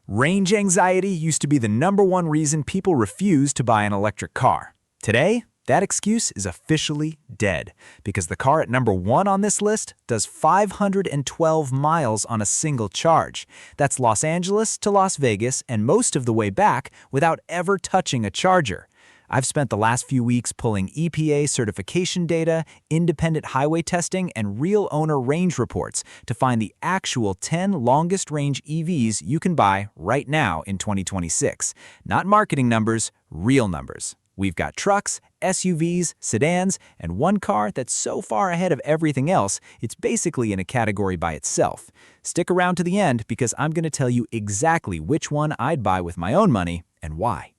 Range anxiety used to be the #1 reason people refused to buy an electric car. Today, that excuse is officially dead because the car at #1 on this list does 512 miles on a single charge. That's Los Angeles to Las Vegas and most of the way back without ever touching a charger. I've spent the last few weeks pulling EPA certification data, independent highway testing, and real owner range reports to find the actual 10 longest range EVs you can buy right now in 2026. Not marketing numbers, real numbers. We've got trucks, SUVs, sedans, and one car that's so far ahead of everything else, it's basically in a category by itself. Stick around to the end because I'm going to tell you exactly which one I'd buy with my own money and why.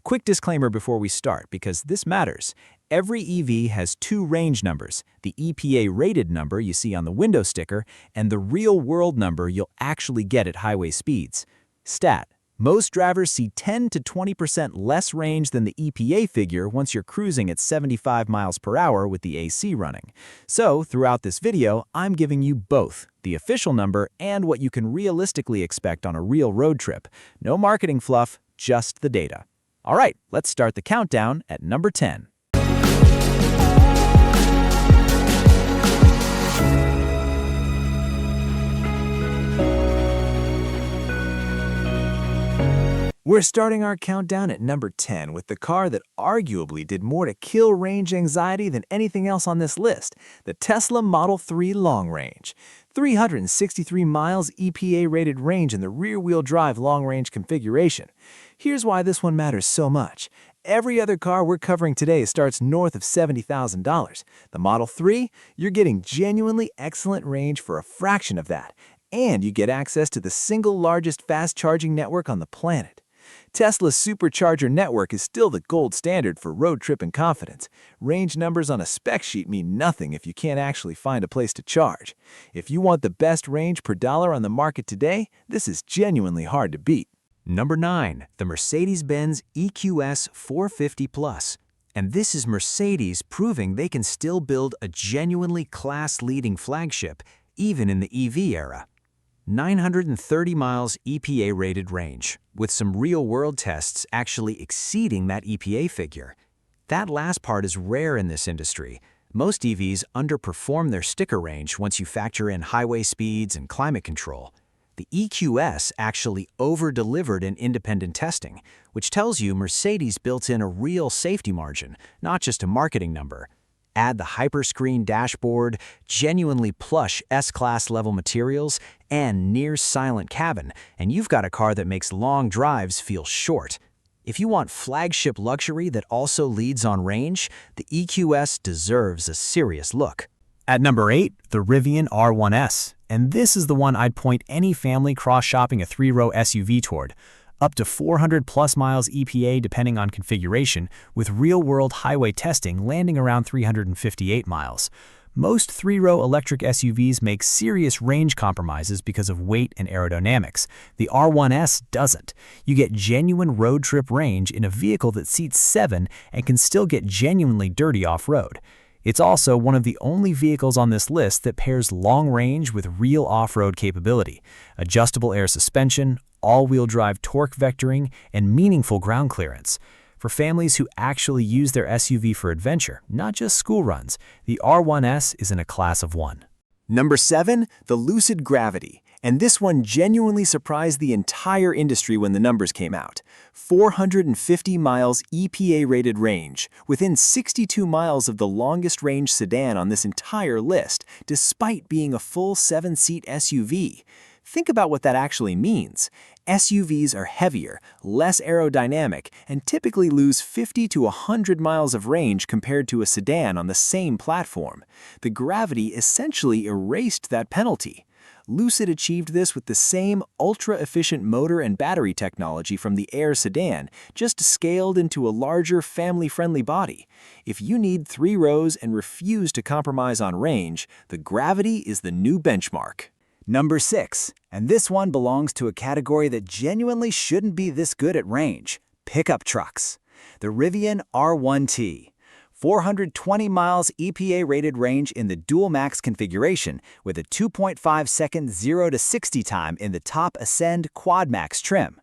Quick disclaimer before we start, because this matters. Every EV has two range numbers, the EPA-rated number you see on the window sticker and the real-world number you'll actually get at highway speeds. Stat: most drivers see 10 to 20% less range than the EPA figure once you're cruising at 75 miles per hour with the AC running. So, throughout this video, I'm giving you both, the official number and what you can realistically expect on a real road trip. No marketing fluff, just the data. All right, let's start the countdown at number 10. We're starting our countdown at number 10 with the car that arguably did more to kill range anxiety than anything else on this list, the Tesla Model 3 Long Range. 363 miles EPA-rated range in the rear-wheel drive long-range configuration. Here's why this one matters so much. Every other car we're covering today starts north of $70,000. The Model 3, you're getting genuinely excellent range for a fraction of that, and you get access to the single largest fast-charging network on the planet. Tesla's supercharger network is still the gold standard for road trip and confidence. Range numbers on a spec sheet mean nothing if you can't actually find a place to charge. If you want the best range per dollar on the market today, this is genuinely hard to beat. Number 9, the Mercedes-Benz EQS 450 Plus. And this is Mercedes proving they can still build a genuinely class-leading flagship, even in the EV era. 930 miles EPA-rated range, with some real-world tests actually exceeding that EPA figure. That last part is rare in this industry. Most EVs underperform their sticker range once you factor in highway speeds and climate control. The EQS actually over-delivered in independent testing, which tells you Mercedes built in a real safety margin, not just a marketing number. Add the hyperscreen dashboard, genuinely plush S-Class level materials, and near-silent cabin, and you've got a car that makes long drives feel short. If you want flagship luxury that also leads on range, the EQS deserves a serious look. At number 8, the Rivian R1S, and this is the one I'd point any family cross-shopping a 3-row SUV toward. Up to 400+ miles EPA depending on configuration, with real-world highway testing landing around 358 miles. Most 3-row electric SUVs make serious range compromises because of weight and aerodynamics. The R1S doesn't. You get genuine road trip range in a vehicle that seats 7 and can still get genuinely dirty off-road. It's also one of the only vehicles on this list that pairs long range with real off-road capability, adjustable air suspension, all-wheel drive torque vectoring, and meaningful ground clearance. For families who actually use their SUV for adventure, not just school runs, the R1S is in a class of one. Number 7, the Lucid Gravity. And this one genuinely surprised the entire industry when the numbers came out. 450 miles EPA-rated range, within 62 miles of the longest range sedan on this entire list, despite being a full 7-seat SUV. Think about what that actually means. SUVs are heavier, less aerodynamic, and typically lose 50 to 100 miles of range compared to a sedan on the same platform. The Gravity essentially erased that penalty. Lucid achieved this with the same ultra-efficient motor and battery technology from the Air sedan, just scaled into a larger, family-friendly body. If you need 3 rows and refuse to compromise on range, the Gravity is the new benchmark. Number 6, and this one belongs to a category that genuinely shouldn't be this good at range: pickup trucks. The Rivian R1T. 420 miles EPA-rated range in the Dual Max configuration with a 2.5-second 0 to 60 time in the top Ascend Quad Max trim.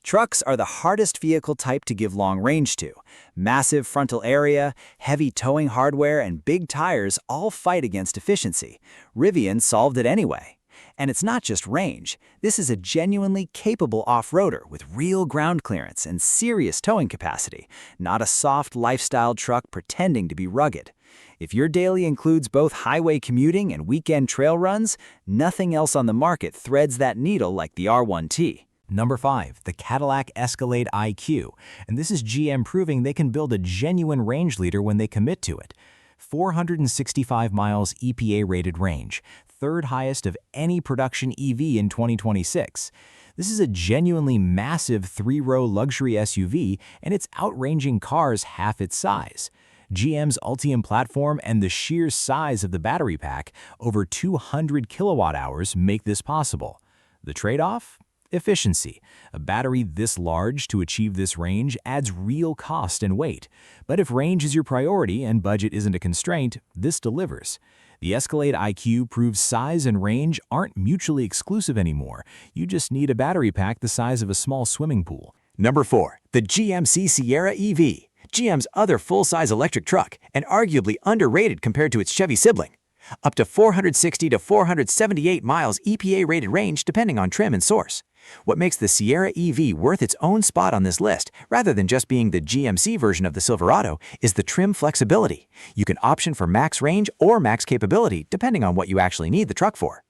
Trucks are the hardest vehicle type to give long range to. Massive frontal area, heavy towing hardware, and big tires all fight against efficiency. Rivian solved it anyway. And it's not just range. This is a genuinely capable off-roader with real ground clearance and serious towing capacity, not a soft lifestyle truck pretending to be rugged. If your daily includes both highway commuting and weekend trail runs, nothing else on the market threads that needle like the R1T. Number 5, the Cadillac Escalade IQ. And this is GM proving they can build a genuine range leader when they commit to it. 465 miles EPA-rated range, third highest of any production EV in 2026. This is a genuinely massive 3-row luxury SUV, and it's outranging cars half its size. GM's Ultium platform and the sheer size of the battery pack, over 200 kilowatt-hours, make this possible. The trade-off? Efficiency. A battery this large to achieve this range adds real cost and weight. But if range is your priority and budget isn't a constraint, this delivers. The Escalade IQ proves size and range aren't mutually exclusive anymore. You just need a battery pack the size of a small swimming pool. Number 4, the GMC Sierra EV, GM's other full-size electric truck, and arguably underrated compared to its Chevy sibling. Up to 460 to 478 miles EPA-rated range depending on trim and source. What makes the Sierra EV worth its own spot on this list, rather than just being the GMC version of the Silverado, is the trim flexibility. You can option for max range or max capability depending on what you actually need the truck for.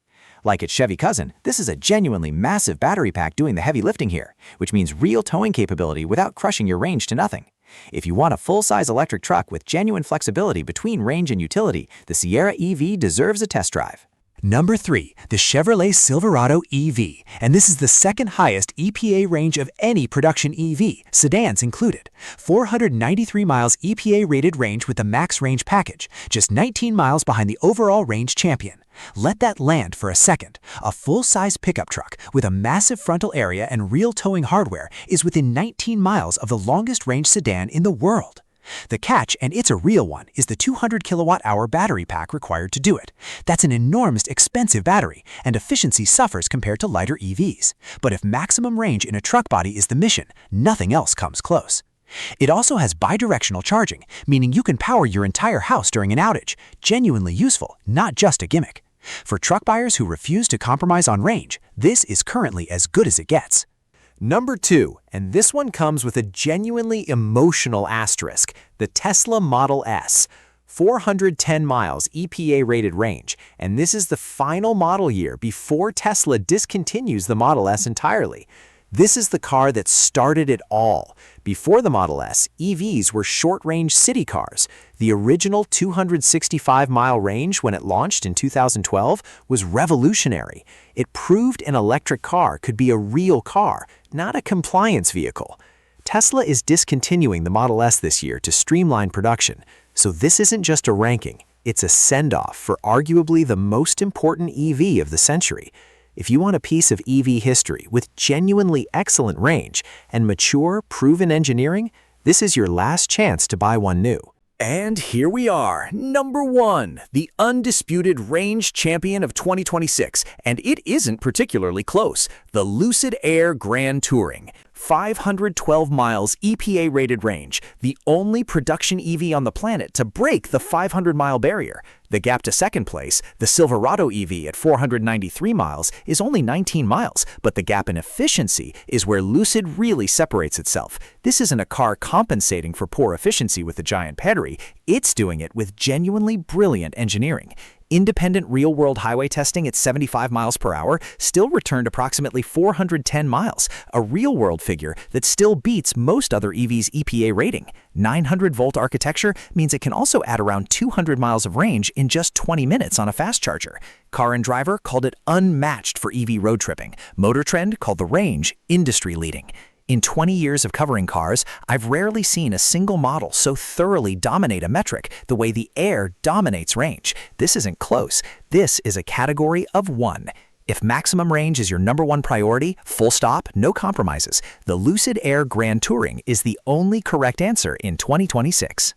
Like its Chevy cousin, this is a genuinely massive battery pack doing the heavy lifting here, which means real towing capability without crushing your range to nothing. If you want a full-size electric truck with genuine flexibility between range and utility, the Sierra EV deserves a test drive. Number 3, the Chevrolet Silverado EV, and this is the second highest EPA range of any production EV, sedans included. 493 miles EPA-rated range with the max range package, just 19 miles behind the overall range champion. Let that land for a second. A full-size pickup truck with a massive frontal area and real towing hardware is within 19 miles of the longest range sedan in the world. The catch, and it's a real one, is the 200 kilowatt-hour battery pack required to do it. That's an enormous expensive battery, and efficiency suffers compared to lighter EVs. But if maximum range in a truck body is the mission, nothing else comes close. It also has bidirectional charging, meaning you can power your entire house during an outage. Genuinely useful, not just a gimmick. For truck buyers who refuse to compromise on range, this is currently as good as it gets. Number 2, and this one comes with a genuinely emotional asterisk, the Tesla Model S. 410 miles EPA-rated range, and this is the final model year before Tesla discontinues the Model S entirely. This is the car that started it all. Before the Model S, EVs were short-range city cars. The original 265-mile range when it launched in 2012 was revolutionary. It proved an electric car could be a real car, not a compliance vehicle. Tesla is discontinuing the Model S this year to streamline production, so this isn't just a ranking, it's a send-off for arguably the most important EV of the century. If you want a piece of EV history with genuinely excellent range and mature, proven engineering, this is your last chance to buy one new. And here we are, number 1, the undisputed range champion of 2026, and it isn't particularly close, the Lucid Air Grand Touring. 512 miles EPA-rated range, the only production EV on the planet to break the 500-mile barrier. The gap to second place, the Silverado EV at 493 miles, is only 19 miles, but the gap in efficiency is where Lucid really separates itself. This isn't a car compensating for poor efficiency with a giant battery, it's doing it with genuinely brilliant engineering. Independent real-world highway testing at 75 miles per hour still returned approximately 410 miles, a real-world figure that still beats most other EVs' EPA rating. 900-volt architecture means it can also add around 200 miles of range in just 20 minutes on a fast charger. Car and Driver called it unmatched for EV road tripping. Motor Trend called the range industry-leading. In 20 years of covering cars, I've rarely seen a single model so thoroughly dominate a metric the way the Air dominates range. This isn't close. This is a category of one. If maximum range is your number 1 priority, full stop, no compromises, the Lucid Air Grand Touring is the only correct answer in 2026.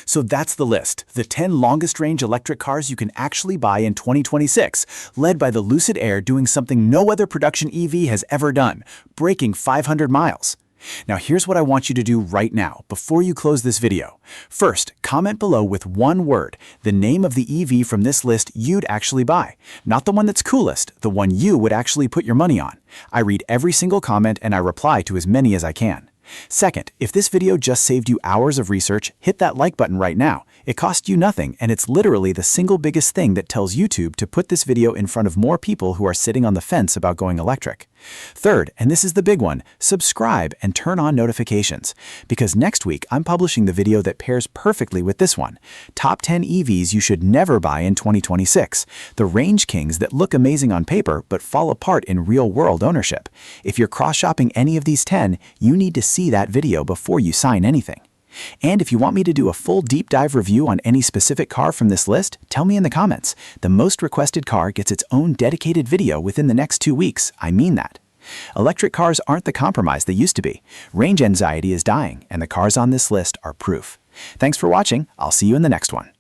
So that's the list, the 10 longest range electric cars you can actually buy in 2026, led by the Lucid Air doing something no other production EV has ever done, breaking 500 miles. Now here's what I want you to do right now, before you close this video. First, comment below with one word, the name of the EV from this list you'd actually buy. Not the one that's coolest, the one you would actually put your money on. I read every single comment and I reply to as many as I can. Second, if this video just saved you hours of research, hit that like button right now. It costs you nothing, and it's literally the single biggest thing that tells YouTube to put this video in front of more people who are sitting on the fence about going electric. Third, and this is the big one, subscribe and turn on notifications. Because next week, I'm publishing the video that pairs perfectly with this one. Top 10 EVs you should never buy in 2026. The range kings that look amazing on paper but fall apart in real-world ownership. If you're cross-shopping any of these 10, you need to see that video before you sign anything. And if you want me to do a full deep dive review on any specific car from this list, tell me in the comments. The most requested car gets its own dedicated video within the next 2 weeks. I mean that. Electric cars aren't the compromise they used to be. Range anxiety is dying, and the cars on this list are proof. Thanks for watching. I'll see you in the next one.